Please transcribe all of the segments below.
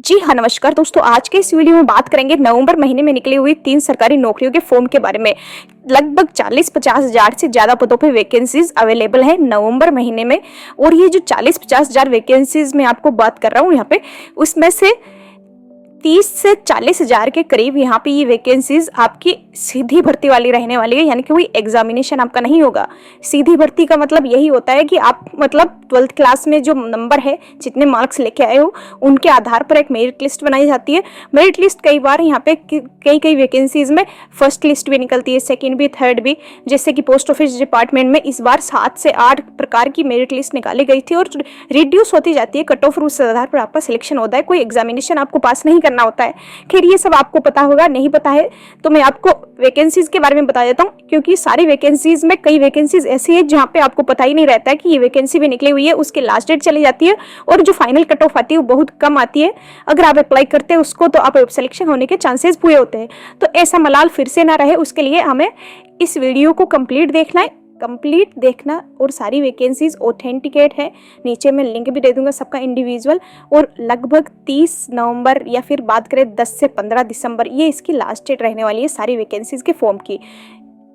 जी हाँ, नमस्कार दोस्तों। आज के इस वीडियो में बात करेंगे नवंबर महीने में निकली हुई 3 सरकारी नौकरियों के फॉर्म के बारे में। लगभग 40-50 हज़ार से ज़्यादा पदों पे वैकेंसीज अवेलेबल है नवंबर महीने में। और ये जो 40-50 हज़ार वैकेंसीज में आपको बात कर रहा हूँ यहाँ पे, उसमें से 30 से 40 हज़ार के करीब यहाँ पे ये वैकेंसीज आपकी सीधी भर्ती वाली रहने वाली है, यानी कि कोई एग्जामिनेशन आपका नहीं होगा। सीधी भर्ती का मतलब यही होता है कि आप मतलब 12th क्लास में जो नंबर है, जितने मार्क्स लेके आए हो, उनके आधार पर एक मेरिट लिस्ट बनाई जाती है। मेरिट लिस्ट कई बार यहाँ पे कई वैकेंसीज में फर्स्ट लिस्ट भी निकलती है, सेकेंड भी, थर्ड भी। जैसे कि पोस्ट ऑफिस डिपार्टमेंट में इस बार 7 से 8 प्रकार की मेरिट लिस्ट निकाली गई थी और रिड्यूस होती जाती है कट ऑफ, उस आधार पर आपका सिलेक्शन होता है। कोई एग्जामिनेशन आपको पास नहीं करना होता है। खैर, ये सब आपको पता होगा, नहीं पता है तो मैं आपको वैकेंसीज के बारे में बता देता हूँ, क्योंकि सारी वैकेंसीज में कई वैकेंसीज ऐसी है जहाँ पे आपको पता ही नहीं रहता है कि ये वैकेंसी भी निकली हुई है। उसकी लास्ट डेट चली जाती है और जो फाइनल कट ऑफ आती है वो बहुत कम आती है। अगर आप अप्लाई करते हैं उसको तो आप सिलेक्शन होने के चांसेस पूरे होते हैं। तो ऐसा मलाल फिर से ना रहे, उसके लिए हमें इस वीडियो को कंप्लीट देखना और सारी वैकेंसीज ऑथेंटिकेट है। नीचे मैं लिंक भी दे दूंगा सबका इंडिविजुअल। और लगभग 30 नवंबर या फिर बात करें 10 से 15 दिसंबर, ये इसकी लास्ट डेट रहने वाली है सारी वैकेंसीज के फॉर्म की।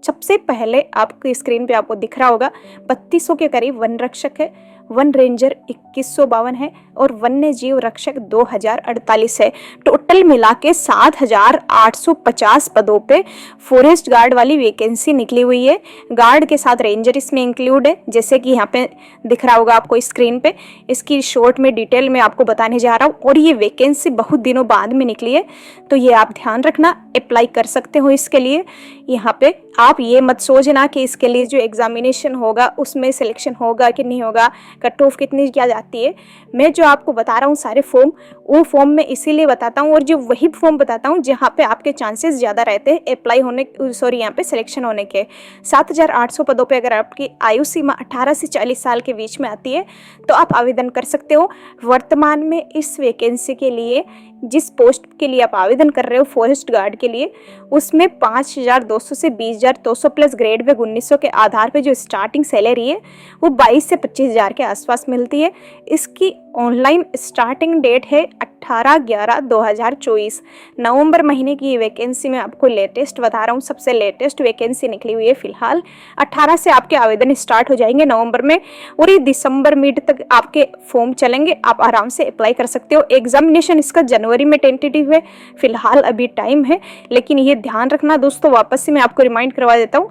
सबसे पहले आपको स्क्रीन पे आपको दिख रहा होगा 3200 के करीब वन रक्षक है, वन रेंजर 2152 है और वन्य जीव रक्षक 2048 है। टोटल मिला के 7850 पदों पे फॉरेस्ट गार्ड वाली वैकेंसी निकली हुई है। गार्ड के साथ रेंजर इसमें इंक्लूड है, जैसे कि यहाँ पे दिख रहा होगा आपको स्क्रीन पे। इसकी शॉर्ट में डिटेल में आपको बताने जा रहा हूँ। और ये वैकेंसी बहुत दिनों बाद में निकली है, तो ये आप ध्यान रखना, अप्लाई कर सकते हो इसके लिए। यहाँ पे आप ये मत सोचना कि इसके लिए जो एग्जामिनेशन होगा उसमें सिलेक्शन होगा कि नहीं होगा, कट ऑफ कितनी क्या जाती है। मैं जो आपको बता रहा हूँ सारे फॉर्म, वो फॉर्म मैं इसीलिए बताता हूँ और जो वही फॉर्म बताता हूँ जहाँ पे आपके चांसेस ज़्यादा रहते हैं अप्लाई होने, यहाँ पे सिलेक्शन होने के। 7800 पदों पे अगर आपकी आयु सीमा 18 से 40 साल के बीच में आती है तो आप आवेदन कर सकते हो। वर्तमान में इस वैकेंसी के लिए, जिस पोस्ट के लिए आप आवेदन कर रहे हो फॉरेस्ट गार्ड के लिए, उसमें 5200 से 20200 प्लस ग्रेड पे 1900 के आधार पे जो स्टार्टिंग सैलरी है वो 22 से 25 हज़ार के आसपास मिलती है। इसकी ऑनलाइन स्टार्टिंग डेट है 18/11/2024। नवंबर महीने की ये वैकेंसी मैं आपको लेटेस्ट बता रहा हूँ, सबसे लेटेस्ट वैकेंसी निकली हुई है फिलहाल। 18 से आपके आवेदन स्टार्ट हो जाएंगे नवंबर में और ये दिसंबर मिड तक आपके फॉर्म चलेंगे। आप आराम से अप्लाई कर सकते हो। एग्जामिनेशन इसका जनवरी में टेंटेटिव है, फिलहाल अभी टाइम है, लेकिन ये ध्यान रखना दोस्तों। वापस से मैं आपको रिमाइंड करवा देता हूँ,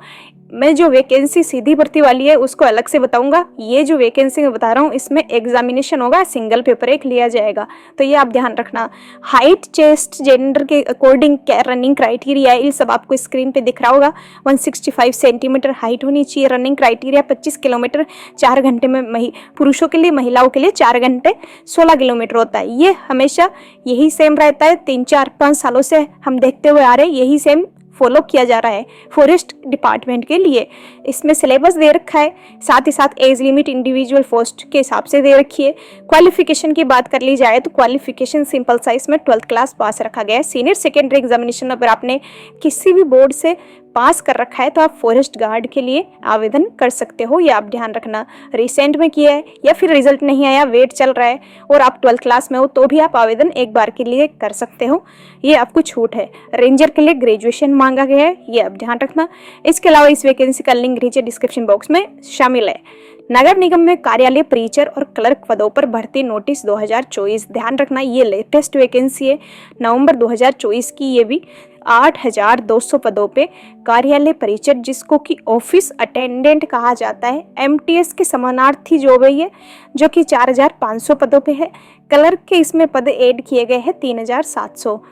मैं जो वैकेंसी सीधी भर्ती वाली है उसको अलग से बताऊंगा। ये जो वैकेंसी मैं बता रहा हूँ इसमें एग्जामिनेशन होगा, सिंगल पेपर एक लिया जाएगा, तो ये आप ध्यान रखना। हाइट, चेस्ट, जेंडर के अकॉर्डिंग क्या रनिंग क्राइटेरिया है, ये सब आपको स्क्रीन पे दिख रहा होगा। 165 सेंटीमीटर हाइट होनी चाहिए। रनिंग क्राइटेरिया 25 किलोमीटर 4 घंटे में पुरुषों के लिए, महिलाओं के लिए 4 घंटे 16 किलोमीटर होता है। ये हमेशा यही सेम रहता है, 3-4-5 सालों से हम देखते हुए आ रहे हैं, यही सेम फॉलो किया जा रहा है फॉरेस्ट डिपार्टमेंट के लिए। इसमें सिलेबस दे रखा है, साथ ही साथ एज लिमिट इंडिविजुअल पोस्ट के हिसाब से दे रखी है। क्वालिफिकेशन की बात कर ली जाए तो क्वालिफिकेशन सिंपल साइंस में 12th क्लास पास रखा गया है। सीनियर सेकेंडरी एग्जामिनेशन अगर आपने किसी भी बोर्ड से पास कर रखा है तो आप फॉरेस्ट गार्ड के लिए आवेदन कर सकते हो। ये आप ध्यान रखना। रिसेंट में किया है या फिर रिजल्ट नहीं आया, वेट चल रहा है और आप 12th क्लास में हो तो भी आप आवेदन एक बार के लिए कर सकते हो, ये आपको छूट है। रेंजर के लिए ग्रेजुएशन मांगा गया है, ये आप ध्यान रखना। इसके अलावा इस वैकेंसी का लिंक नीचे डिस्क्रिप्शन बॉक्स में शामिल है। नगर निगम में कार्यालय परिचर और क्लर्क पदों पर भर्ती नोटिस 2024, ध्यान रखना, ये लेटेस्ट वैकेंसी है नवंबर 2024 की। ये भी 8200 पदों पे कार्यालय परिचर, जिसको कि ऑफिस अटेंडेंट कहा जाता है, एमटीएस के समानार्थी जॉब है ये, जो कि 4500 पदों पे है। क्लर्क के इसमें पद ऐड किए गए हैं 3700।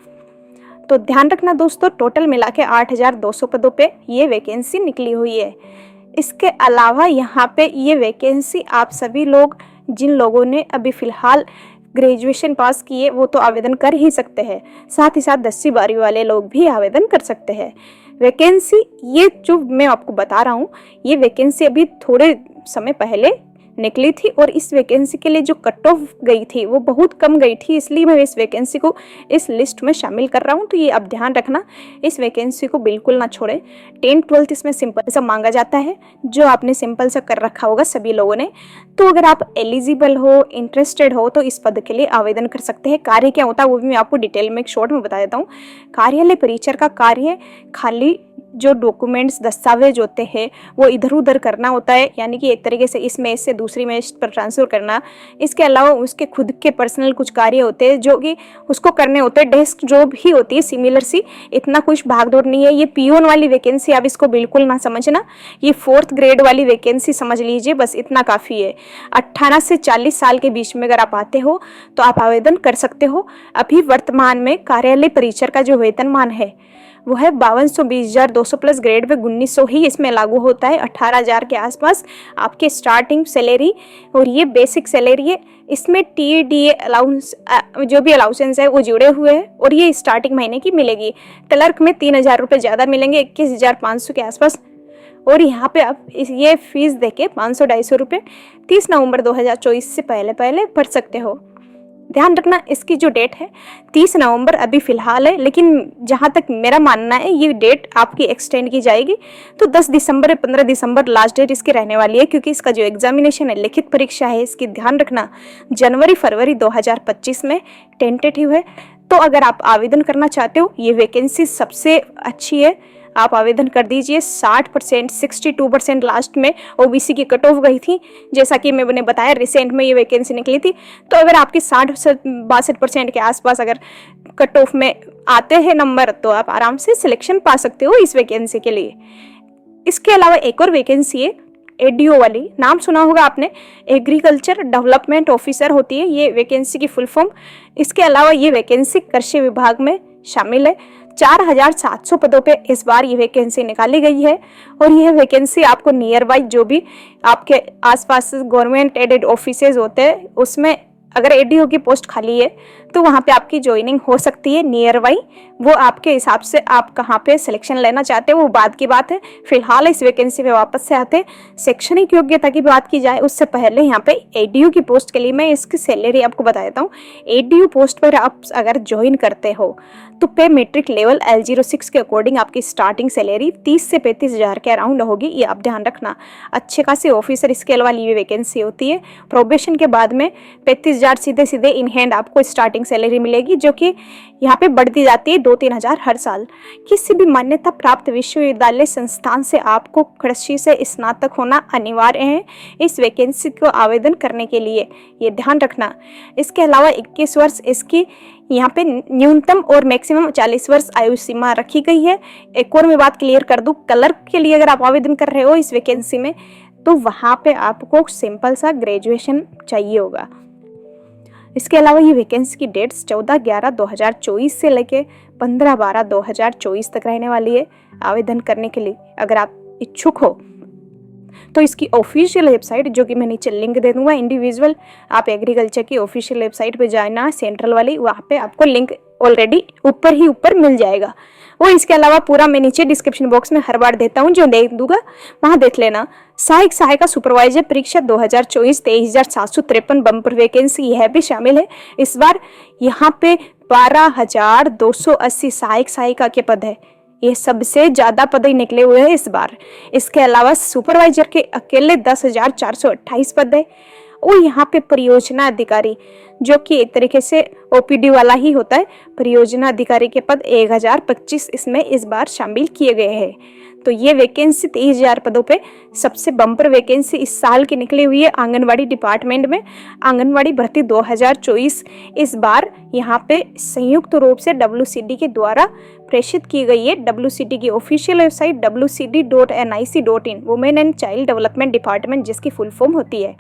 तो ध्यान रखना दोस्तों, टोटल मिला के 8200 पदों पे ये वैकेंसी निकली हुई है। इसके अलावा यहाँ पे ये वैकेंसी आप सभी लोग, जिन लोगों ने अभी फ़िलहाल ग्रेजुएशन पास किए, वो तो आवेदन कर ही सकते हैं। साथ ही साथ 10वीं 12वीं वाले लोग भी आवेदन कर सकते हैं। वैकेंसी ये जो मैं आपको बता रहा हूँ, ये वैकेंसी अभी थोड़े समय पहले निकली थी और इस वैकेंसी के लिए जो कट ऑफ गई थी वो बहुत कम गई थी, इसलिए मैं इस वैकेंसी को इस लिस्ट में शामिल कर रहा हूँ। तो ये आप ध्यान रखना, इस वैकेंसी को बिल्कुल ना छोड़ें। 10th-12th इसमें सिंपल सा मांगा जाता है, जो आपने सिंपल सा कर रखा होगा सभी लोगों ने। तो अगर आप एलिजिबल हो, इंटरेस्टेड हो, तो इस पद के लिए आवेदन कर सकते हैं। कार्य क्या होता है वो भी मैं आपको डिटेल में एक शॉर्ट में बता देता हूँ। कार्यालय परिचर का कार्य खाली जो डॉक्यूमेंट्स दस्तावेज होते हैं वो इधर उधर करना होता है, यानी कि एक तरीके से इस मेज से दूसरी मेज पर ट्रांसफ़र करना। इसके अलावा उसके खुद के पर्सनल कुछ कार्य होते हैं जो कि उसको करने होते हैं। डेस्क जॉब ही होती है सिमिलर सी, इतना कुछ भागदौड़ नहीं है। ये पियोन वाली वैकेंसी आप इसको बिल्कुल ना समझना, ये 4th ग्रेड वाली वैकेंसी समझ लीजिए, बस इतना काफ़ी है। 18 से 40 साल के बीच में अगर आप आते हो तो आप आवेदन कर सकते हो। अभी वर्तमान में कार्यालय परिचर का जो वेतनमान है वो है 5220,200 प्लस ग्रेड पे 1900 ही इसमें लागू होता है। 18,000 के आसपास आपके स्टार्टिंग सैलरी, और ये बेसिक सैलरी है। इसमें TDA अलाउंस जो भी अलाउंसेंस है वो जुड़े हुए हैं, और ये स्टार्टिंग महीने की मिलेगी। क्लर्क में 3,000 रुपये ज़्यादा मिलेंगे, 21,500 के आसपास। और यहाँ पे आप ये फीस देके 500-250 रुपये 30 नवंबर 2024 से पहले भर सकते हो। ध्यान रखना, इसकी जो डेट है 30 नवंबर अभी फ़िलहाल है, लेकिन जहाँ तक मेरा मानना है ये डेट आपकी एक्सटेंड की जाएगी। तो 10 दिसंबर या 15 दिसंबर लास्ट डेट इसकी रहने वाली है, क्योंकि इसका जो एग्जामिनेशन है, लिखित परीक्षा है, इसकी ध्यान रखना जनवरी-फरवरी 2025 में टेंटेटिव है। तो अगर आप आवेदन करना चाहते हो, ये वैकेंसी सबसे अच्छी है, आप आवेदन कर दीजिए। 60%, 62% लास्ट में OBC की कट ऑफ गई थी, जैसा कि मैंने बताया रिसेंट में ये वैकेंसी निकली थी। तो अगर आपके 60-62% के आसपास अगर कट ऑफ में आते हैं नंबर, तो आप आराम से सिलेक्शन पा सकते हो इस वैकेंसी के लिए। इसके अलावा एक और वैकेंसी है ADO वाली, नाम सुना होगा आपने, एग्रीकल्चर डेवलपमेंट ऑफिसर होती है ये वैकेंसी की फुल फॉर्म। इसके अलावा ये वैकेंसी कृषि विभाग में शामिल है। 4,700 पदों पे इस बार ये वैकेंसी निकाली गई है, और यह वैकेंसी आपको नियर बाई जो भी आपके आसपास गवर्नमेंट एडेड ऑफिसेज होते हैं उसमें अगर ADO की पोस्ट खाली है तो वहाँ पे आपकी ज्वाइनिंग हो सकती है नियर बाई। वो आपके हिसाब से आप कहाँ पे सिलेक्शन लेना चाहते हो वो बाद की बात है। फिलहाल इस वैकेंसी पे वापस से आते शैक्षणिक योग्यता की बात की जाए उससे पहले यहाँ पे ADO की पोस्ट के लिए मैं इसकी सैलरी आपको बता देता हूँ। ADO पोस्ट पर आप अगर ज्वाइन करते हो तो पे मेट्रिक लेवल L06 के अकॉर्डिंग आपकी स्टार्टिंग सैलरी 30 से 35,000 के अराउंड होगी, ये आप ध्यान रखना। अच्छे खासे ऑफिसर स्केल वाली ये वैकेंसी होती है। प्रोबेशन के बाद में 35,000 सीधे सीधे इन हैंड आपको स्टार्टिंग सैलरी मिलेगी, जो कि यहाँ पे बढ़ती जाती है 2-3 हज़ार हर साल। किसी भी मान्यता प्राप्त विश्वविद्यालय संस्थान से आपको कृषि से स्नातक होना अनिवार्य है इस वैकेंसी को आवेदन करने के लिए, ये ध्यान रखना। इसके अलावा 21 वर्ष इसकी यहाँ पे न्यूनतम और मैक्सिमम 40 वर्ष आयु सीमा रखी गई है। एक और मैं बात क्लियर कर दूं, क्लर्क के लिए अगर आप आवेदन कर रहे हो इस वैकेंसी में तो वहाँ पे आपको सिंपल सा ग्रेजुएशन चाहिए होगा। इसके अलावा ये वैकेंसी की डेट्स 14/11/2024 से लेके 15/12/2024 तक रहने वाली है। आवेदन करने के लिए अगर आप इच्छुक हो तो इसकी ऑफिशियल वेबसाइट, जो कि मैं नीचे लिंक दे दूंगा इंडिविजुअल, आप एग्रीकल्चर की ऑफिशियल वेबसाइट पे जाना सेंट्रल वाली, वहाँ पे आपको लिंक ऑलरेडी ऊपर मिल जाएगा। वो इसके अलावा पूरा मैं नीचे डिस्क्रिप्शन बॉक्स में हर बार देता हूँ, जो दे दूंगा वहाँ देख लेना। सहायक सहायिका सुपरवाइजर परीक्षा 2024 23,753 बम्पर वैकेंसी यह भी शामिल है। इस बार यहाँ पे 12,280 सहायक सहायिका के पद है, ये सबसे ज्यादा पद ही निकले हुए हैं इस बार। इसके अलावा सुपरवाइजर के अकेले 10,428 पद है। और यहाँ पे परियोजना अधिकारी, जो कि एक तरीके से OPD वाला ही होता है, परियोजना अधिकारी के पद 1,025 इसमें इस बार शामिल किए गए हैं। तो ये वैकेंसी 23,000 पदों पे सबसे बम्पर वैकेंसी इस साल की निकली हुई है आंगनवाड़ी डिपार्टमेंट में। आंगनवाड़ी भर्ती 2024 इस बार यहाँ पे संयुक्त रूप से WCD के द्वारा प्रेषित की गई है। WCD की official website wcd.nic.in, women and child development department, जिसकी फुल फॉर्म होती है।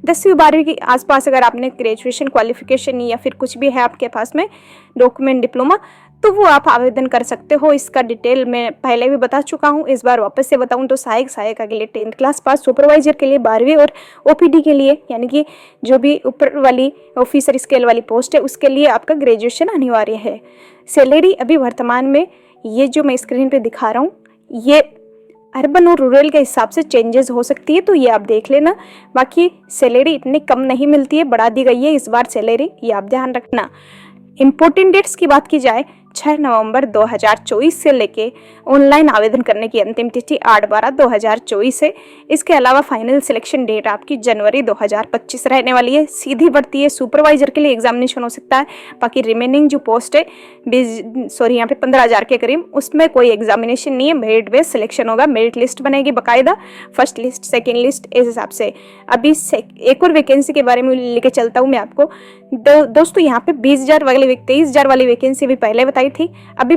10वीं 12वीं के आसपास अगर आपने ग्रेजुएशन क्वालिफिकेशन या फिर कुछ भी है आपके पास में डॉक्यूमेंट डिप्लोमा, तो वो आप आवेदन कर सकते हो। इसका डिटेल मैं पहले भी बता चुका हूँ, इस बार वापस से बताऊँ तो सहायक सहायिका के लिए 10th क्लास पास, सुपरवाइजर के लिए 12वीं और OPD के लिए यानी कि जो भी ऊपर वाली ऑफिसर स्केल वाली पोस्ट है उसके लिए आपका ग्रेजुएशन अनिवार्य है। सैलरी अभी वर्तमान में ये जो मैं स्क्रीन पे दिखा रहा हूँ ये अर्बन और रूरल के हिसाब से चेंजेस हो सकती है, तो ये आप देख लेना। बाकी सैलरी इतनी कम नहीं मिलती है, बढ़ा दी गई है इस बार सैलरी, ये आप ध्यान रखना। इम्पोर्टेंट डेट्स की बात की जाए, 6 नवंबर 2024 से लेके ऑनलाइन आवेदन करने की अंतिम तिथि 8/12/2024 है। इसके अलावा फाइनल सिलेक्शन डेट आपकी जनवरी 2025 रहने वाली है। सीधी भर्ती है, सुपरवाइजर के लिए एग्जामिनेशन हो सकता है। बाकी रिमेनिंग जो पोस्ट है यहाँ पे 15,000 के करीब, उसमें कोई एग्जामिनेशन नहीं है, मेरिट बेस्ड सिलेक्शन होगा। मेरिट लिस्ट बनेगी बाकायदा, फर्स्ट लिस्ट सेकेंड लिस्ट इस हिसाब से। अभी एक और वैकेंसी के बारे में लेके चलता हूँ मैं आपको। दोस्तों यहाँ पे 20,000 वाली 23,000 वाली वैकेंसी भी पहले बताई थी। अभी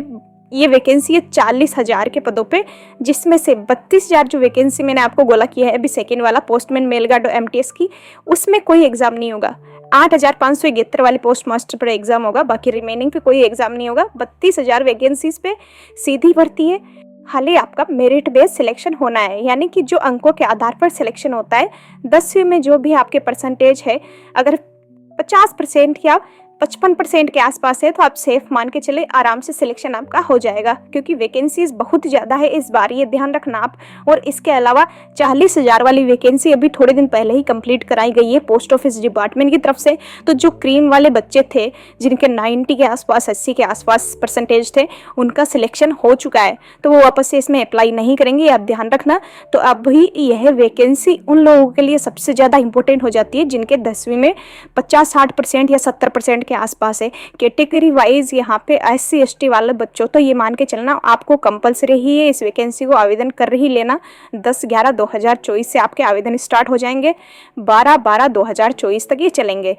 ये वैकेंसी है 40,000 के पदों पे, जिसमें से 32,000 जो वैकेंसी मैंने आपको गोला किया है अभी सेकेंड वाला पोस्टमैन मेल गार्ड एमटीएस की, उसमें कोई एग्जाम नहीं होगा। 8,571 वाली पोस्ट मास्टर पर एग्जाम होगा, बाकी रिमेनिंग पे कोई एग्जाम नहीं होगा। 32,000 वैकेंसीज पे सीधी भर्ती है। हालांकि आपका मेरिट बेस्ड सिलेक्शन होना है, यानी कि जो अंकों के आधार पर सिलेक्शन होता है। 10वीं में जो भी आपके परसेंटेज है, अगर 50% या 55% के आसपास है तो आप सेफ मान के चले, आराम से सिलेक्शन आपका हो जाएगा, क्योंकि वैकेंसीज बहुत ज़्यादा है इस बार, ये ध्यान रखना आप। और इसके अलावा 40,000 वाली वैकेंसी अभी थोड़े दिन पहले ही कंप्लीट कराई गई है पोस्ट ऑफिस डिपार्टमेंट की तरफ से। तो जो क्रीम वाले बच्चे थे जिनके 90 के आसपास 80 के आसपास परसेंटेज थे, उनका सिलेक्शन हो चुका है, तो वो वापस से इसमें अप्लाई नहीं करेंगे, आप ध्यान रखना। तो अभी यह वैकेंसी उन लोगों के लिए सबसे ज़्यादा इंपॉर्टेंट हो जाती है जिनके 10वीं में 50-60% या 70% के आसपास है। कैटेगरी वाइज यहाँ पे SC ST वाले बच्चों, तो ये मान के चलना आपको कंपलसरी ही है इस वैकेंसी को आवेदन कर ही लेना। 10/11/2024 से आपके आवेदन स्टार्ट हो जाएंगे, 12/12/2024 तक ये चलेंगे।